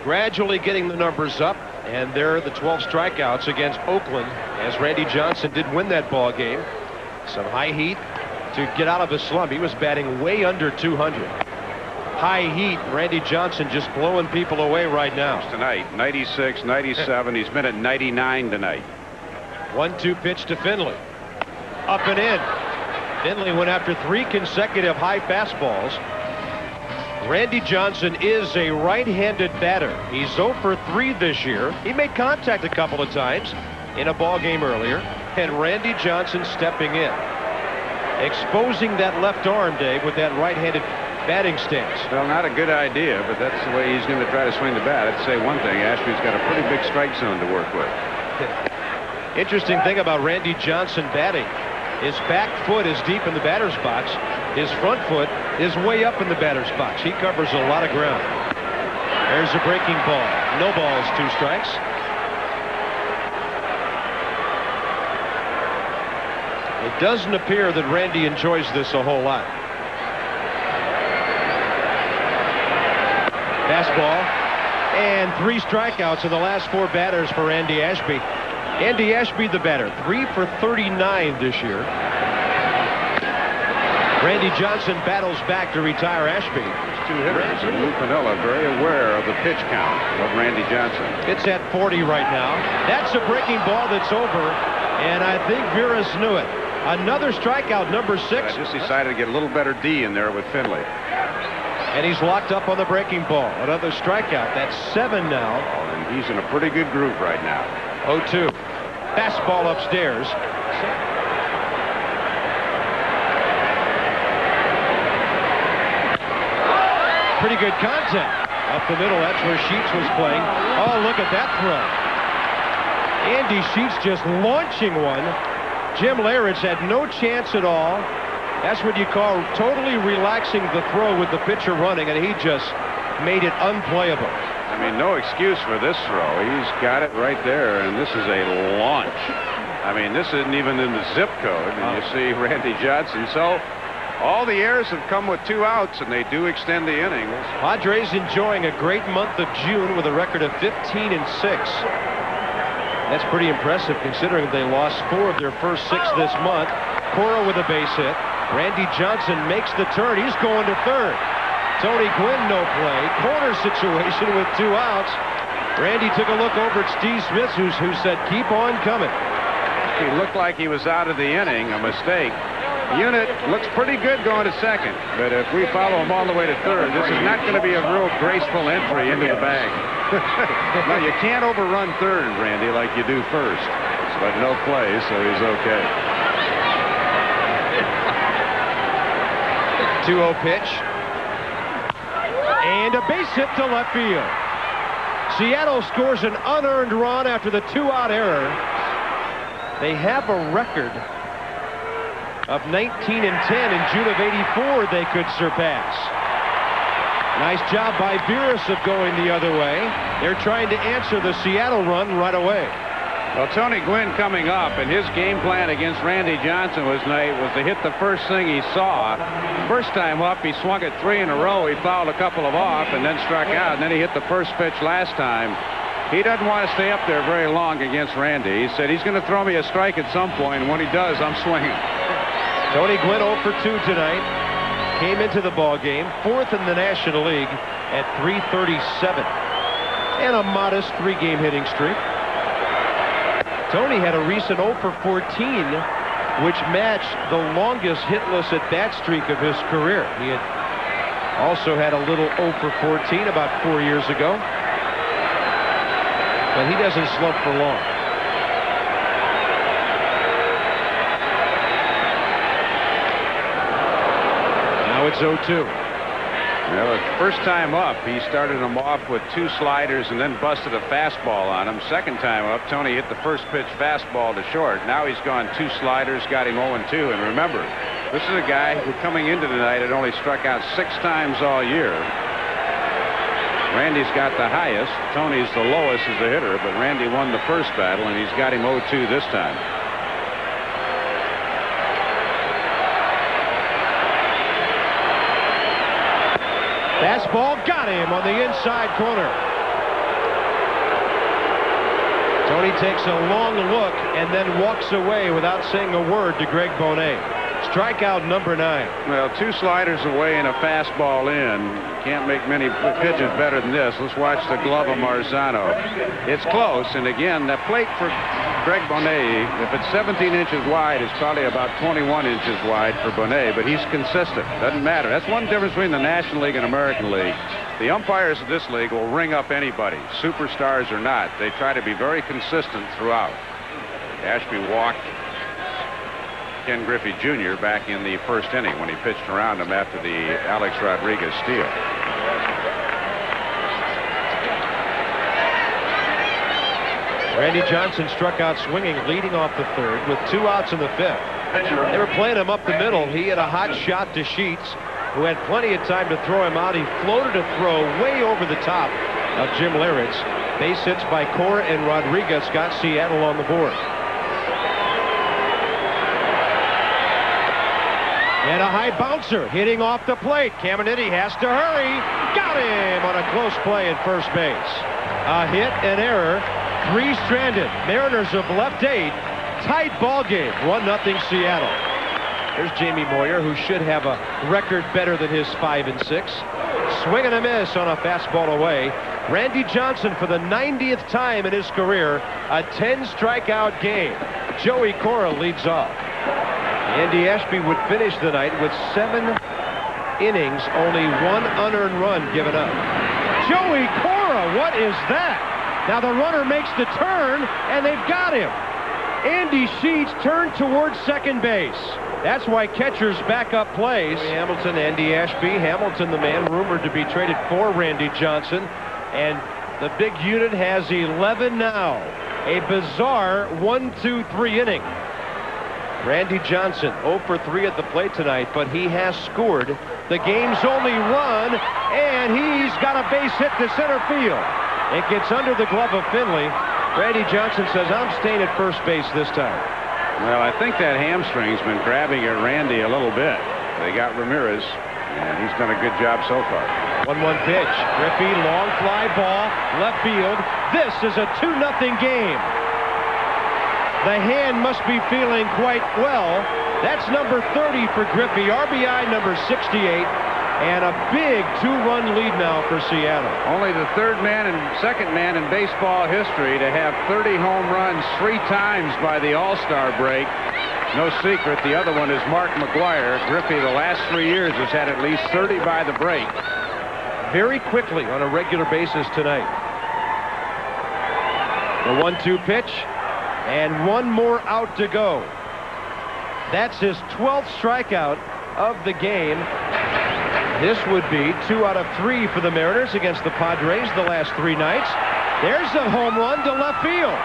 gradually getting the numbers up, and there are the 12 strikeouts against Oakland as Randy Johnson did win that ball game. Some high heat to get out of his slump. He was batting way under 200. High heat. Randy Johnson just blowing people away right now. Tonight, 96, 97. He's been at 99 tonight. 1-2 pitch to Finley. Up and in. Finley went after 3 consecutive high fastballs. Randy Johnson is a right-handed batter. He's 0 for 3 this year. He made contact a couple of times in a ball game earlier, and Randy Johnson stepping in, exposing that left arm, Dave, with that right-handed batting stance. Well, not a good idea, but that's the way he's going to try to swing the bat. I'd say one thing, Ashby's got a pretty big strike zone to work with. Interesting thing about Randy Johnson batting, his back foot is deep in the batter's box. His front foot is way up in the batter's box. He covers a lot of ground. There's a breaking ball. No balls, 2 strikes. It doesn't appear that Randy enjoys this a whole lot. Fastball. And 3 strikeouts in the last 4 batters for Andy Ashby. Andy Ashby, the batter, 3 for 39 this year. Randy Johnson battles back to retire Ashby. 2 hitters, and Lou Piniella very aware of the pitch count of Randy Johnson. It's at 40 right now. That's a breaking ball that's over, and I think Veras knew it. Another strikeout, number 6. I just decided to get a little better D in there with Finley. And he's locked up on the breaking ball. Another strikeout. That's 7 now. Oh, and he's in a pretty good group right now. 0-2. Fastball upstairs. Pretty good contact. Up the middle, that's where Sheets was playing. Oh, look at that throw. Andy Sheets just launching one. Jim Leyritz had no chance at all. That's what you call totally relaxing the throw with the pitcher running, and he just made it unplayable. I mean, no excuse for this throw. He's got it right there, and this is a launch. I mean, this isn't even in the zip code, and you see Randy Johnson. So all the errors have come with 2 outs, and they do extend the innings. Padres enjoying a great month of June with a record of 15-6. That's pretty impressive considering they lost 4 of their first 6 this month. Cora with a base hit. Randy Johnson makes the turn. He's going to third. Tony Gwynn no play. Corner situation with 2 outs. Randy took a look over at Steve Smith, who said, keep on coming. He looked like he was out of the inning, a mistake. Unit looks pretty good going to second, but if we follow him all the way to third, this is not going to be a real graceful entry into the bag. No, you can't overrun third, Randy, like you do first. But no play, so he's okay. 2-0 pitch. And a base hit to left field. Seattle scores an unearned run after the 2-out error. They have a record of 19-10 in June of '84 they could surpass. Nice job by Veras of going the other way. They're trying to answer the Seattle run right away. Well, Tony Gwynn coming up, and his game plan against Randy Johnson was to hit the first thing he saw. First time up, he swung at 3 in a row. He fouled a couple of off and then struck out, and then he hit the first pitch last time. He doesn't want to stay up there very long against Randy. He said he's going to throw me a strike at some point, and when he does, I'm swinging. Tony Gwynn 0 for 2 tonight. Came into the ball game 4th in the National League at .337 and a modest 3-game hitting streak. Tony had a recent 0 for 14, which matched the longest hitless at bat streak of his career. He had also had a little 0 for 14 about 4 years ago, but he doesn't slump for long. It's 0-2. Well, the first time up, he started him off with 2 sliders and then busted a fastball on him. Second time up, Tony hit the first pitch fastball to short. Now he's gone 2 sliders, got him 0-2. And remember, this is a guy who coming into tonight had only struck out 6 times all year. Randy's got the highest. Tony's the lowest as a hitter, but Randy won the first battle, and he's got him 0-2 this time. Fastball got him on the inside corner. Tony takes a long look and then walks away without saying a word to Greg Bonet. Strikeout number 9. Well, 2 sliders away and a fastball in. Can't make many pitches better than this. Let's watch the glove of Marzano. It's close, and again, the plate for Greg Bonet, if it's 17 inches wide, it's probably about 21 inches wide for Bonet, but he's consistent. Doesn't matter. That's one difference between the National League and American League. The umpires of this league will ring up anybody, superstars or not. They try to be very consistent throughout. Ashby walked Ken Griffey Jr. back in the first inning when he pitched around him after the Alex Rodriguez steal. Randy Johnson struck out swinging, leading off the 3rd with 2 outs in the 5th. They were playing him up the middle. He had a hot shot to Sheets, who had plenty of time to throw him out. He floated a throw way over the top of Jim Leyritz. Base hits by Cora and Rodriguez got Seattle on the board. And a high bouncer hitting off the plate. Caminiti has to hurry. Got him on a close play at first base. A hit, an error, 3 stranded. Mariners have left 8. Tight ball game. 1-0 Seattle. There's Jamie Moyer, who should have a record better than his 5 and 6. Swing and a miss on a fastball away. Randy Johnson, for the 90th time in his career, a 10 strikeout game. Joey Cora leads off. Andy Ashby would finish the night with 7 innings, only 1 unearned run given up. Joey Cora, what is that? Now the runner makes the turn, and they've got him. Andy Sheets turned towards second base. That's why catchers back up plays. Hamilton, Andy Ashby. Hamilton, the man rumored to be traded for Randy Johnson. And the big unit has 11 now. A bizarre 1-2-3 inning. Randy Johnson 0 for 3 at the plate tonight, but he has scored the game's only run, and he's got a base hit to center field. It gets under the glove of Finley. Randy Johnson says, I'm staying at first base this time. Well, I think that hamstring's been grabbing at Randy a little bit. They got Ramirez, and he's done a good job so far. 1-1 pitch. Griffey, long fly ball, left field. This is a 2-0 game. The hand must be feeling quite well. That's number 30 for Griffey. RBI number 68. And a big 2-run lead now for Seattle. Only the second man in baseball history to have 30 home runs 3 times by the All-Star break. No secret, the other one is Mark McGwire. Griffey, the last 3 years, has had at least 30 by the break. Very quickly on a regular basis tonight. The 1-2 pitch. And 1 more out to go. That's his 12th strikeout of the game. This would be 2 out of 3 for the Mariners against the Padres the last 3 nights. There's a home run to left field.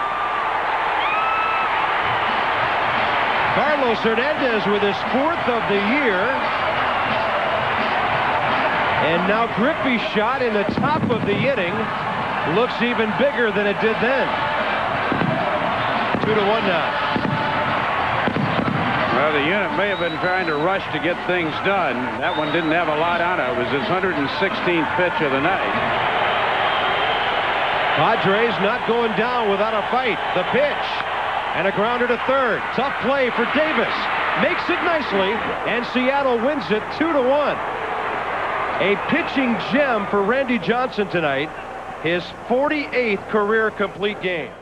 Carlos Hernandez with his 4th of the year. And now Griffey's shot in the top of the inning looks even bigger than it did then. 2-1 now. Well, the unit may have been trying to rush to get things done. That one didn't have a lot on it. It was his 116th pitch of the night. Padres not going down without a fight. The pitch. And a grounder to third. Tough play for Davis. Makes it nicely. And Seattle wins it 2-1. A pitching gem for Randy Johnson tonight. His 48th career complete game.